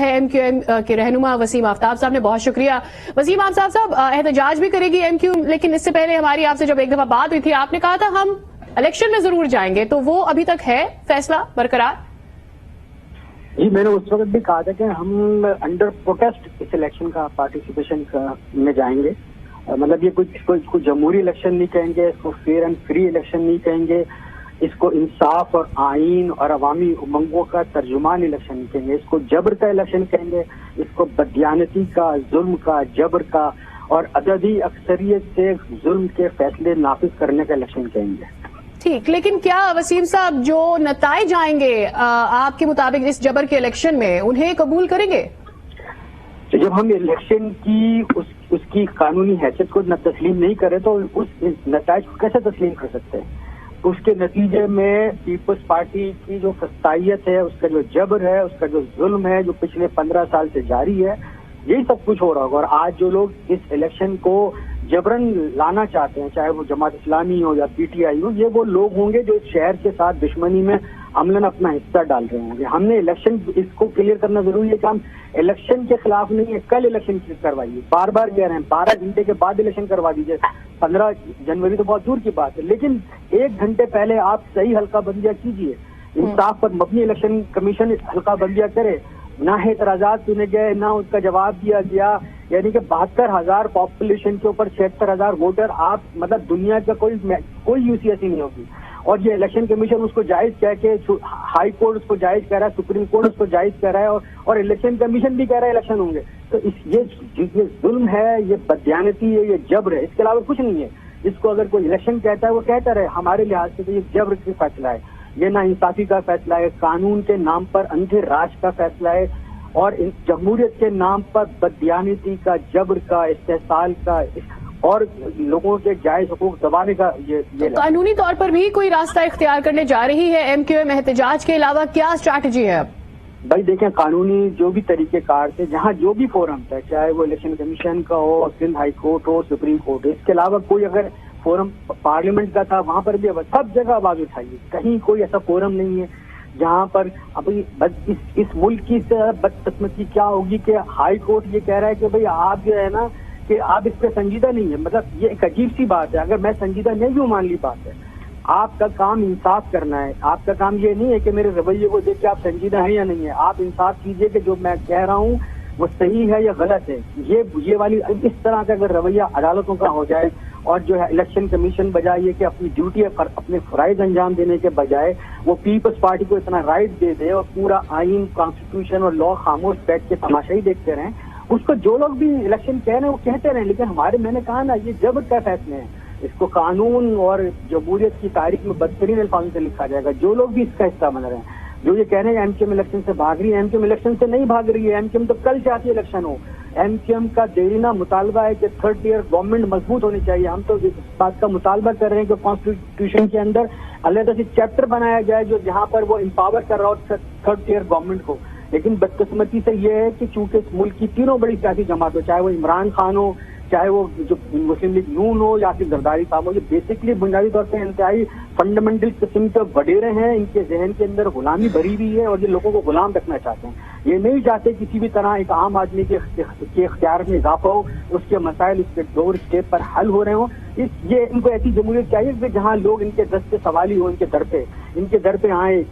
M Q M کے رہنما وسیم آفتاب صاحب نے بہت شکریہ۔ وسیم آفتاب صاحب، احتجاج بھی کرے گی ایم کیو، لیکن اس سے پہلے ہماری آپ سے جب ایک دفعہ بات ہوئی تھی آپ نے کہا تھا ہم الیکشن میں ضرور جائیں گے، تو وہ ابھی تک ہے فیصلہ برقرار؟ جی، میں نے اس وقت بھی کہا تھا کہ ہم انڈر پروٹیسٹ اس الیکشن کا پارٹیسپیشن میں جائیں گے۔ مطلب یہ کوئی جمہوری الیکشن نہیں کہیں گے، اس کو فیئر اینڈ فری الیکشن نہیں کہیں گے، اس کو انصاف اور آئین اور عوامی امنگوں کا ترجمان الیکشن نہیں کہیں گے، اس کو جبر کا الیکشن کہیں گے، اس کو بددیانتی کا، ظلم کا، جبر کا اور عددی اکثریت سے ظلم کے فیصلے نافذ کرنے کا الیکشن کہیں گے۔ ٹھیک، لیکن کیا وسیم صاحب جو نتائج آئیں گے آپ کے مطابق اس جبر کے الیکشن میں انہیں قبول کریں گے؟ جب ہم الیکشن کی اس کی قانونی حیثیت کو نہ تسلیم نہیں کرے تو اس نتائج کو کیسے تسلیم کر سکتے ہیں؟ اس کے نتیجے میں پیپلز پارٹی کی جو فسطائیت ہے، اس کا جو جبر ہے، اس کا جو ظلم ہے جو پچھلے 15 سال سے جاری ہے، یہی سب کچھ ہو رہا ہوگا۔ اور آج جو لوگ اس الیکشن کو جبرن لانا چاہتے ہیں، چاہے وہ جماعت اسلامی ہو یا پی ٹی آئی ہو، یہ وہ لوگ ہوں گے جو اس شہر کے ساتھ دشمنی میں عملاً اپنا حصہ ڈال رہے ہوں گے۔ ہم نے الیکشن اس کو کلیئر کرنا ضروری ہے کہ ہم الیکشن کے خلاف نہیں ہے، کل الیکشن کروائیے، بار بار کہہ رہے ہیں 12 گھنٹے کے بعد الیکشن کروا دیجیے، 15 جنوری تو بہت دور کی بات ہے، لیکن 1 گھنٹے پہلے آپ صحیح حلقہ بندیاں کیجیے، انصاف پر مبنی الیکشن کمیشن حلقہ بندیاں کرے، نہ اعتراضات سنے گئے، نہ اس کا جواب دیا گیا، یعنی کہ 72,000 پاپولیشن کے اوپر 76,000 ووٹر، آپ مطلب دنیا کا کوئی یو سی ایسی نہیں ہوگی۔ اور یہ الیکشن کمیشن اس کو جائز کہہ کے، ہائی کورٹ اس کو جائز کہہ رہا ہے، سپریم کورٹ اس کو جائز کہہ رہا ہے، اور الیکشن کمیشن بھی کہہ رہا ہے الیکشن ہوں گے، تو یہ ظلم ہے، یہ بددیانتی ہے، یہ جبر ہے، اس کے علاوہ کچھ نہیں ہے۔ اس کو اگر کوئی الیکشن کہتا ہے وہ کہتا رہے، ہمارے لحاظ سے تو یہ جبر کا فیصلہ ہے، یہ نا انصافی کا فیصلہ ہے، قانون کے نام پر اندھے راج کا فیصلہ ہے، اور جمہوریت کے نام پر بددیانتی کا، جبر کا، استحصال کا اور لوگوں کے جائز حقوق دبانے کا یہ قانونی طور پر بھی کوئی راستہ اختیار کرنے جا رہی ہے ایم کیو ایم؟ احتجاج کے علاوہ کیا اسٹریٹجی ہے اب؟ بھائی دیکھیں، قانونی جو بھی طریقہ کار تھے، جہاں جو بھی فورم تھا، چاہے وہ الیکشن کمیشن کا ہو، سندھ ہائی کورٹ ہو، سپریم کورٹ ہو، اس کے علاوہ کوئی اگر فورم پارلیمنٹ کا تھا وہاں پر بھی سب جگہ آواز اٹھائیے، کہیں کوئی ایسا فورم نہیں ہے جہاں پر ابھی اس ملک کی بدقسمتی کیا ہوگی کہ ہائی کورٹ یہ کہہ رہا ہے کہ بھئی آپ جو ہے نا کہ آپ اس پہ سنجیدہ نہیں ہے۔ مطلب یہ ایک عجیب سی بات ہے، اگر میں سنجیدہ نہیں ہوں مان لی بات ہے، آپ کا کام انصاف کرنا ہے، آپ کا کام یہ نہیں ہے کہ میرے رویے کو دیکھ کے آپ سنجیدہ ہیں یا نہیں ہے، آپ انصاف کیجئے کہ جو میں کہہ رہا ہوں وہ صحیح ہے یا غلط ہے۔ یہ والی اس طرح کا اگر رویہ عدالتوں کا ہو جائے، اور جو ہے الیکشن کمیشن بجائے یہ کہ اپنی ڈیوٹی اپنے فرائض انجام دینے کے بجائے وہ پیپلز پارٹی کو اتنا رائٹ دے دے اور پورا آئین، کانسٹیٹیوشن اور لا خاموش بیٹھ کے تماشائی دیکھتے رہیں، اس کو جو لوگ بھی الیکشن کہہ رہے ہیں وہ کہتے رہیں، لیکن میں نے کہا نا یہ جبر کا فیصلے ہیں، اس کو قانون اور جمہوریت کی تاریخ میں بدترین الفاظوں سے لکھا جائے گا۔ جو لوگ بھی اس کا حصہ بن رہے ہیں، جو یہ کہہ رہے ہیں ایم کیو ایم الیکشن سے بھاگ رہی ہے، ایم کیو ایم الیکشن سے نہیں بھاگ رہی ہے، ایم کیو ایم تو کل چاہتی ہے الیکشن ہو۔ ایم کیو ایم کا دیرینہ مطالبہ ہے کہ 3rd ٹیئر گورنمنٹ مضبوط ہونی چاہیے۔ ہم تو اس بات کا مطالبہ کر رہے ہیں کہ کانسٹیٹیوشن کے اندر علیحدہ سے چیپٹر بنایا جائے جو جہاں پر وہ امپاور کر رہا ہو 3rd ٹیئر گورنمنٹ کو، لیکن بدقسمتی سے یہ ہے کہ چونکہ اس ملک کی تینوں بڑی سیاسی جماعت ہو، چاہے وہ عمران خان ہو، چاہے وہ جو مسلم لیگ نون ہو یا پھر زرداری صاحب ہو، یہ بیسکلی بنیادی طور پہ انتہائی فنڈامنٹل قسم کے وڈیرے ہیں، ان کے ذہن کے اندر غلامی بھری ہوئی ہے اور یہ لوگوں کو غلام رکھنا چاہتے ہیں۔ یہ نہیں چاہتے کسی بھی طرح ایک عام آدمی کے اختیار میں اضافہ ہو، اس کے مسائل اس کے دور اسٹیپ پر حل ہو رہے ہوں۔ یہ ان کو ایسی جمہوریت چاہیے کہ جہاں لوگ ان کے دست سوالی ہو، ان کے در پہ آئیں،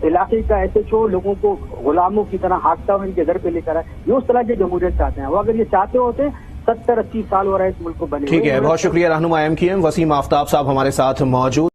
علاقے کا ایسے چھو لوگوں کو غلاموں کی طرح ہانکتا ہو ان کے در پہ لے کر آئے، یہ اس طرح کی جمہوریت چاہتے ہیں۔ وہ اگر یہ چاہتے ہوتے 70-80 سال ہو رہا ہے اس ملک کو بنے۔ ٹھیک ہے، بہت شکریہ رہنما ایم کیو ایم وسیم آفتاب صاحب ہمارے ساتھ موجود۔